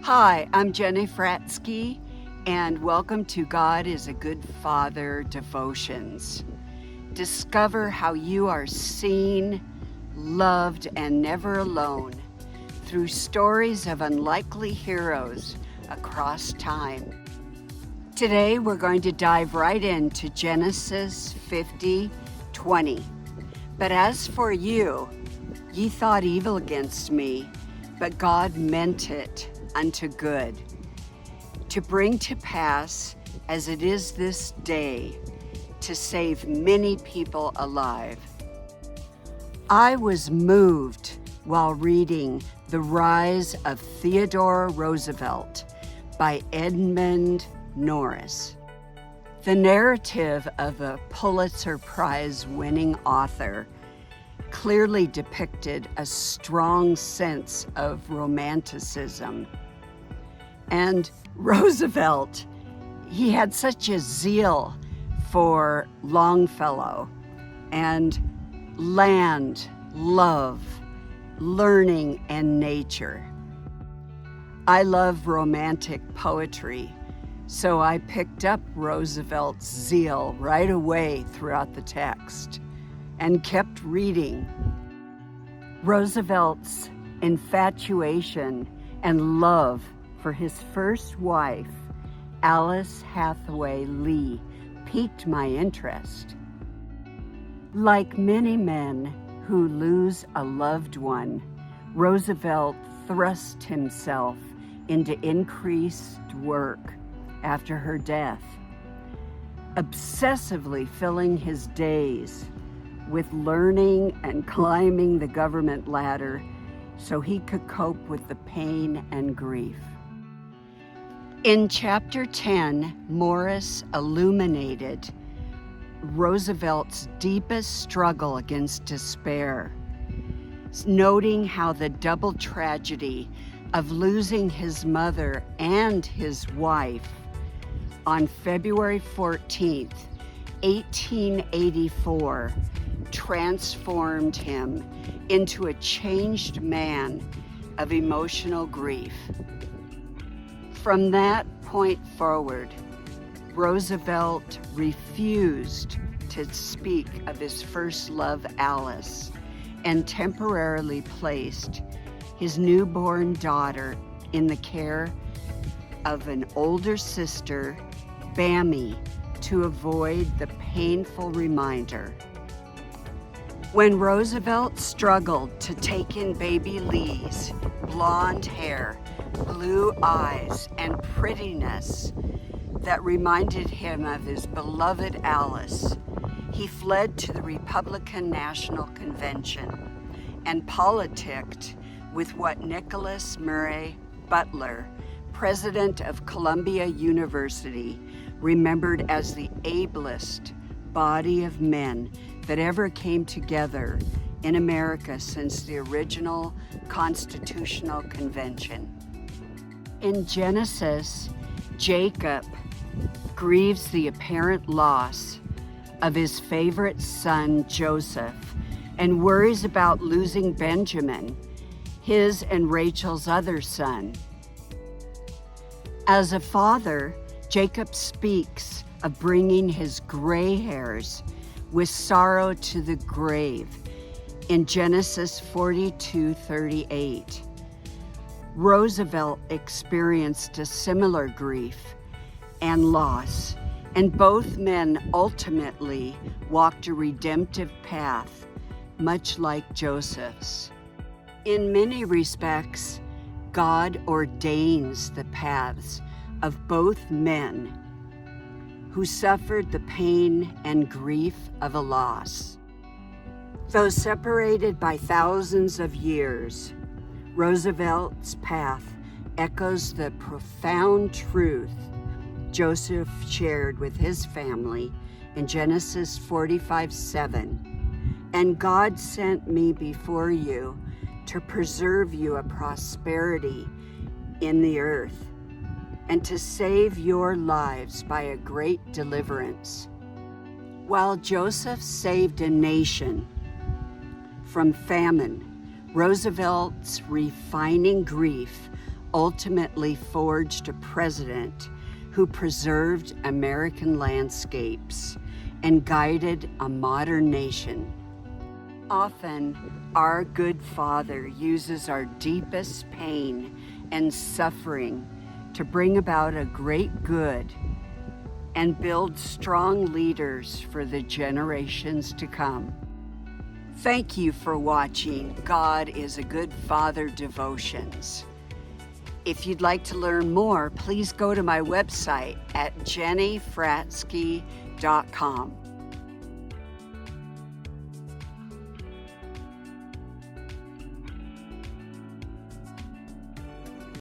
Hi, I'm Jenny Fratzke, and welcome to God is a Good Father Devotions. Discover how you are seen, loved, and never alone through stories of unlikely heroes across time. Today, we're going to dive right into Genesis 50:20. But as for you, ye thought evil against me, but God meant it unto good, to bring to pass, as it is this day, to save many people alive. I was moved while reading The Rise of Theodore Roosevelt by Edmund Morris. The narrative of a Pulitzer Prize-winning author clearly depicted a strong sense of romanticism. And Roosevelt, he had such a zeal for Longfellow and land, love, learning, and nature. I love romantic poetry, so I picked up Roosevelt's zeal right away throughout the text and kept reading. Roosevelt's infatuation and love for his first wife, Alice Hathaway Lee, piqued my interest. Like many men who lose a loved one, Roosevelt thrust himself into increased work after her death, obsessively filling his days with learning and climbing the government ladder so he could cope with the pain and grief. In Chapter 10, Morris illuminated Roosevelt's deepest struggle against despair, noting how the double tragedy of losing his mother and his wife on February 14th, 1884, transformed him into a changed man of emotional grief. From that point forward, Roosevelt refused to speak of his first love, Alice, and temporarily placed his newborn daughter in the care of an older sister, Bamie, to avoid the painful reminder. When Roosevelt struggled to take in baby Lee's blonde hair, blue eyes, and prettiness that reminded him of his beloved Alice, he fled to the Republican National Convention and politicked with what Nicholas Murray Butler, president of Columbia University, remembered as the ablest body of men that ever came together in America since the original Constitutional Convention. In Genesis, Jacob grieves the apparent loss of his favorite son, Joseph, and worries about losing Benjamin, his and Rachel's other son. As a father, Jacob speaks of bringing his gray hairs with sorrow to the grave in Genesis 42:38. Roosevelt experienced a similar grief and loss, and both men ultimately walked a redemptive path, much like Joseph's. In many respects, God ordains the paths of both men who suffered the pain and grief of a loss. Though separated by thousands of years, Roosevelt's path echoes the profound truth Joseph shared with his family in Genesis 45:7. And God sent me before you to preserve you a prosperity in the earth, and to save your lives by a great deliverance. While Joseph saved a nation from famine, Roosevelt's refining grief ultimately forged a president who preserved American landscapes and guided a modern nation. Often, our good Father uses our deepest pain and suffering to bring about a great good and build strong leaders for the generations to come. Thank you for watching God is a Good Father Devotions. If you'd like to learn more, please go to my website at jennyfratzke.com.